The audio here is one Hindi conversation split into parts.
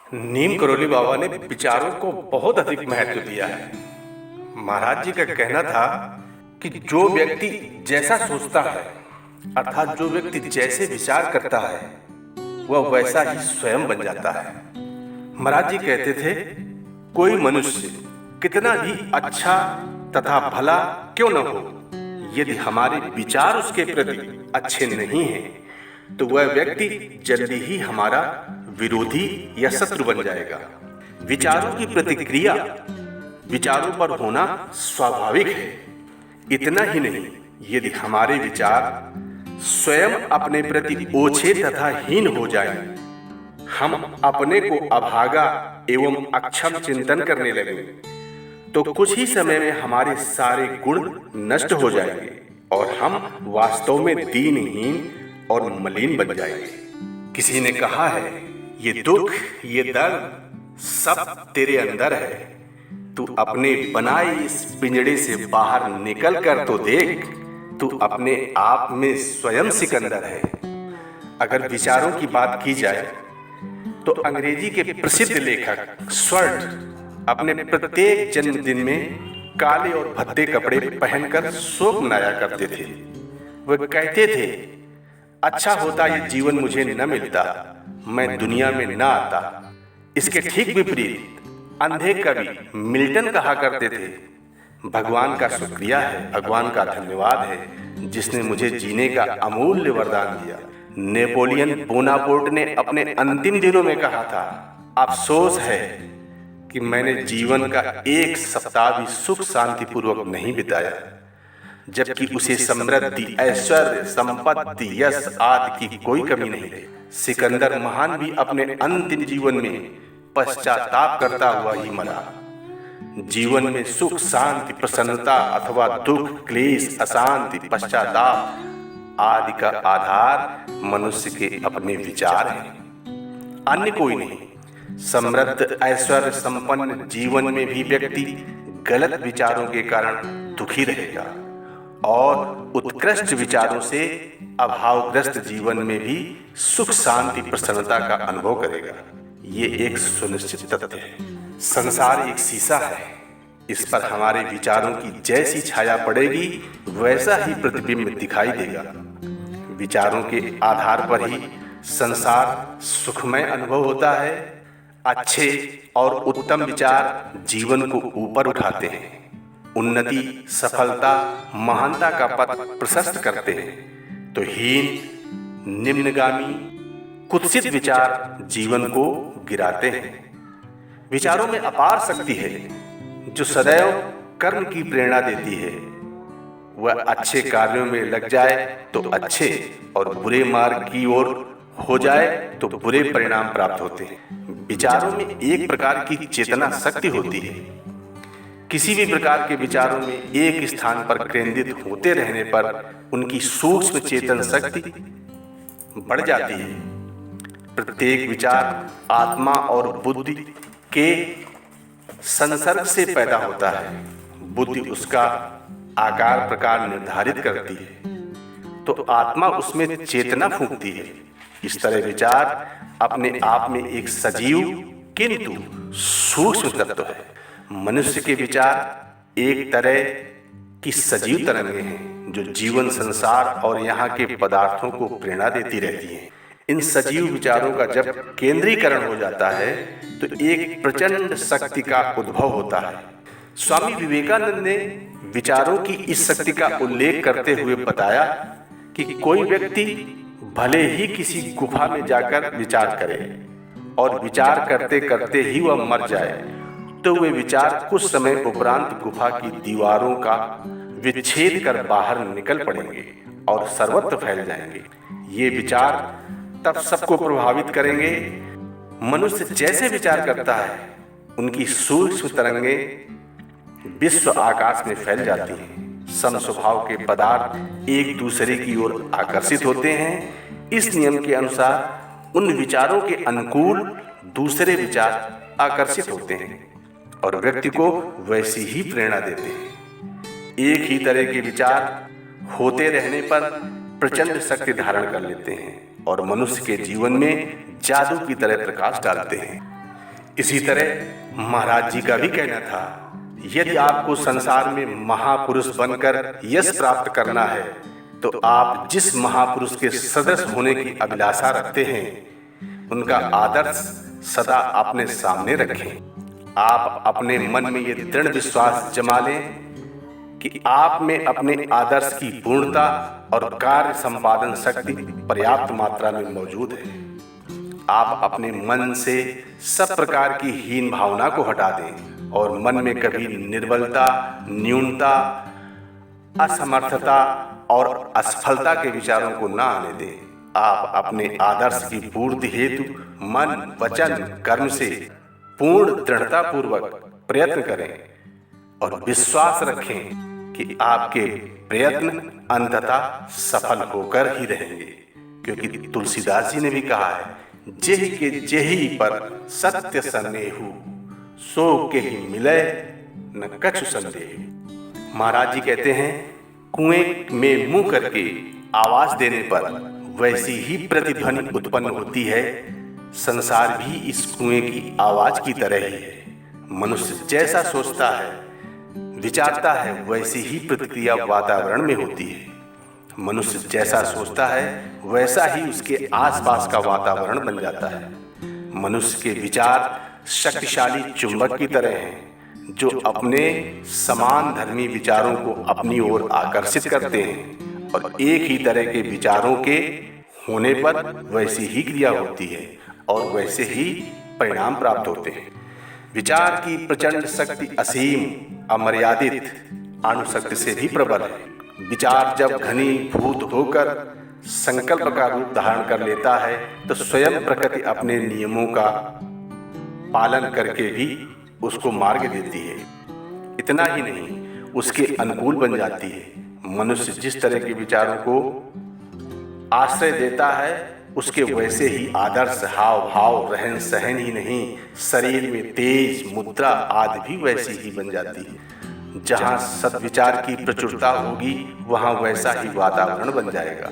नीम करोली बाबा ने विचारों को बहुत अधिक महत्व दिया है। महाराज जी का कहना था कि जो व्यक्ति जैसा सोचता है, अर्थात जो व्यक्ति जैसे विचार करता है, वह वैसा ही स्वयं बन जाता है। महाराज जी कहते थे, कोई मनुष्य कितना भी अच्छा तथा भला क्यों न हो, यदि हमारे विचार उसके प्रति अच्छे नहीं हैं, तो वह व्यक्ति जल्दी ही हमारा विरोधी या शत्रु बन जाएगा। विचारों की प्रतिक्रिया विचारों पर होना स्वाभाविक है। इतना ही नहीं, यदि हमारे विचार स्वयं अपने प्रति ओछे तथा हीन हो जाएं, हम अपने को अभागा एवं अक्षम चिंतन करने लगे, तो कुछ ही समय में हमारे सारे गुण नष्ट हो जाएंगे और हम वास्तव में दीनहीन और मलिन बन जाएंगे। किसी ने कहा है, ये दुख, ये दर्द सब तेरे अंदर है। तू अपने बनाए इस पिंजड़े से बाहर निकल कर तो देख, तू अपने आप में स्वयं सिकंदर है। अगर विचारों की बात की जाए तो अंग्रेजी के प्रसिद्ध लेखक स्वर्ट अपने प्रत्येक जन्मदिन में काले और भद्दे कपड़े पहनकर शोक मनाया करते थे। वह कहते थे, अच्छा होता ये जीवन मुझे न मिलता, मैं दुनिया में न आता। इसके ठीक विपरीत अंधे कवि मिल्टन कहा करते थे, भगवान का शुक्रिया है, भगवान का धन्यवाद है, जिसने मुझे जीने का अमूल्य वरदान दिया। नेपोलियन बोनापार्ट ने अपने अंतिम दिनों में कहा था, अफसोस है कि मैंने जीवन का एक सप्ताह भी सुख शांति पूर्वक नहीं बिताया। जबकि उसे समृद्धि, ऐश्वर्य, संपत्ति, यश आदि की कोई कमी नहीं थी। सिकंदर महान भी अपने अंतिम जीवन में पश्चाताप करता हुआ ही मरा। जीवन में सुख, शांति, प्रसन्नता अथवा दुख, क्लेश, अशांति, पश्चाताप आदि का आधार मनुष्य के अपने विचार हैं, अन्य कोई नहीं। समृद्ध, ऐश्वर्य संपन्न जीवन में भी व्यक्ति गलत विचारों के कारण दुखी रहेगा और उत्कृष्ट विचारों से अभावग्रस्त जीवन में भी सुख, शांति, प्रसन्नता का अनुभव करेगा। ये एक सुनिश्चित तथ्य है। संसार एक शीशा है, इस पर हमारे विचारों की जैसी छाया पड़ेगी वैसा ही प्रतिबिंब दिखाई देगा। विचारों के आधार पर ही संसार सुखमय अनुभव होता है। अच्छे और उत्तम विचार जीवन को ऊपर उठाते हैं, उन्नति, सफलता, महानता का पथ प्रशस्त करते हैं, तो हीन, निम्नगामी, कुत्सित विचार जीवन को गिराते हैं। विचारों में अपार शक्ति है जो सदैव कर्म की प्रेरणा देती है। वह अच्छे कार्यों में लग जाए तो अच्छे और बुरे मार्ग की ओर हो जाए तो बुरे परिणाम प्राप्त होते हैं। विचारों में एक प्रकार की चेतना शक्ति होती है। किसी भी प्रकार के विचारों में एक स्थान पर केंद्रित होते रहने पर उनकी सूक्ष्म चेतन शक्ति बढ़ जाती है। प्रत्येक विचार आत्मा और बुद्धि के संसर्ग से पैदा होता है। बुद्धि उसका आकार प्रकार निर्धारित करती है तो आत्मा उसमें चेतना फूंकती है। इस तरह विचार अपने आप में एक सजीव किंतु सूक्ष्म तत्व है। मनुष्य के विचार एक तरह की सजीव तरंगें हैं जो जीवन, संसार और यहाँ के पदार्थों को प्रेरणा देती रहती हैं। इन सजीव विचारों का जब केंद्रीकरण हो जाता है तो एक प्रचंड शक्ति का उद्भव होता है। स्वामी विवेकानंद ने विचारों की इस शक्ति का उल्लेख करते हुए बताया कि कोई व्यक्ति भले ही किसी गुफा में जाकर विचार करे और विचार करते करते ही वह मर जाए, तो वे विचार कुछ समय उपरांत गुफा की दीवारों का विच्छेद कर बाहर निकल पड़ेंगे और सर्वत्र फैल जाएंगे। ये विचार तब सबको प्रभावित करेंगे। मनुष्य जैसे विचार करता है उनकी सूक्ष्म तरंगें विश्व आकाश में फैल जाती हैं। समस्वभाव के पदार्थ एक दूसरे की ओर आकर्षित होते हैं। इस नियम के अनुसार उन विचारों के अनुकूल दूसरे विचार आकर्षित होते हैं और व्यक्ति को वैसी ही प्रेरणा देते हैं। एक ही तरह के विचार होते रहने पर प्रचंड शक्ति धारण कर लेते हैं और मनुष्य के जीवन में जादू की तरह प्रकाश डालते हैं। इसी तरह महाराज जी का भी कहना था, यदि आपको संसार में महापुरुष बनकर यश प्राप्त करना है तो आप जिस महापुरुष के सदृश होने की अभिलाषा रखते हैं उनका आदर्श सदा अपने सामने रखें। आप अपने मन में ये दृढ़ विश्वास जमा लें कि आप में अपने आदर्श की पूर्णता और कार्य संपादन शक्ति पर्याप्त मात्रा में मौजूद है। आप अपने मन से सब प्रकार की हीन भावना को हटा दें और मन में कभी निर्बलता, न्यूनता, असमर्थता और असफलता के विचारों को न आने दें। आप अपने आदर्श की पूर्ति हेतु मन, वचन, कर्म से पूर्ण दृढ़ता पूर्वक प्रयत्न करें और विश्वास रखें कि आपके प्रयत्न अंततः सफल होकर ही रहेंगे, क्योंकि तुलसीदास जी ने भी कहा है, जेहि के जेहि पर सत्य सन्नेहु, सो के ही मिले न कछु संदेह। महाराज जी कहते हैं, कुएं में मुंह करके आवाज देने पर वैसी ही प्रतिध्वनि उत्पन्न होती है। संसार भी इस कुएं की आवाज की तरह ही है। मनुष्य जैसा सोचता है, विचारता है, वैसी ही प्रतिक्रिया वातावरण में होती है। मनुष्य जैसा सोचता है वैसा ही उसके आसपास का वातावरण बन जाता है। मनुष्य के विचार शक्तिशाली चुंबक की तरह हैं, जो अपने समान धर्मी विचारों को अपनी ओर आकर्षित करते हैं और एक ही तरह के विचारों के होने पर वैसी ही क्रिया होती है और वैसे ही परिणाम प्राप्त होते हैं। विचार की प्रचंड शक्ति असीम, अमर्यादित अणुशक्ति से भी प्रबल है। विचार जब घनीभूत होकर संकल्प का रूप धारण कर लेता है तो स्वयं प्रकृति अपने नियमों का पालन करके भी उसको मार्ग देती है। इतना ही नहीं, उसके अनुकूल बन जाती है। मनुष्य जिस तरह के विचारों को आश्रय देता है उसके वैसे ही आदर्श, हाव भाव, रहन सहन ही नहीं, शरीर में तेज, मुद्रा आदि भी वैसी ही बन जाती है। जहाँ सद्विचार की प्रचुरता होगी वहाँ वैसा ही वातावरण बन जाएगा।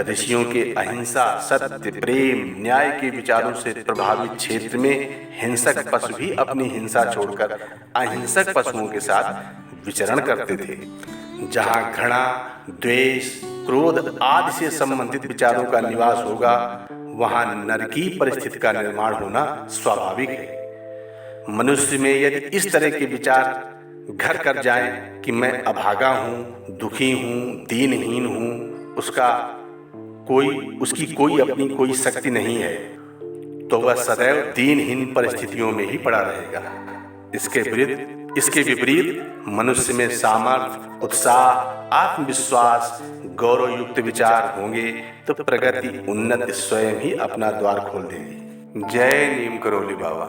ऋषियों के अहिंसा, सत्य, प्रेम, न्याय के विचारों से प्रभावित क्षेत्र में हिंसक पशु भी अपनी हिंसा छोड़कर अहिंसक पशुओं के साथ विचरण करते थे। जहाँ घृणा, द्वेष, क्रोध आदि से संबंधित विचारों का निवास होगा वहाँ नरकी परिस्थिति का निर्माण होना स्वाभाविक है। मनुष्य में यदि इस तरह के विचार घर कर जाएं कि मैं अभागा हूँ, दुखी हूँ, दीनहीन हूँ, उसकी कोई अपनी कोई शक्ति नहीं है, तो वह सदैव दीनहीन परिस्थितियों में ही पड़ा रहेगा। इसके विपरीत मनुष्य में सामर्थ्य, उत्साह, आत्मविश्वास, गौरव युक्त विचार होंगे तो प्रगति, उन्नति स्वयं ही अपना द्वार खोल देगी। जय नीम करोली बाबा।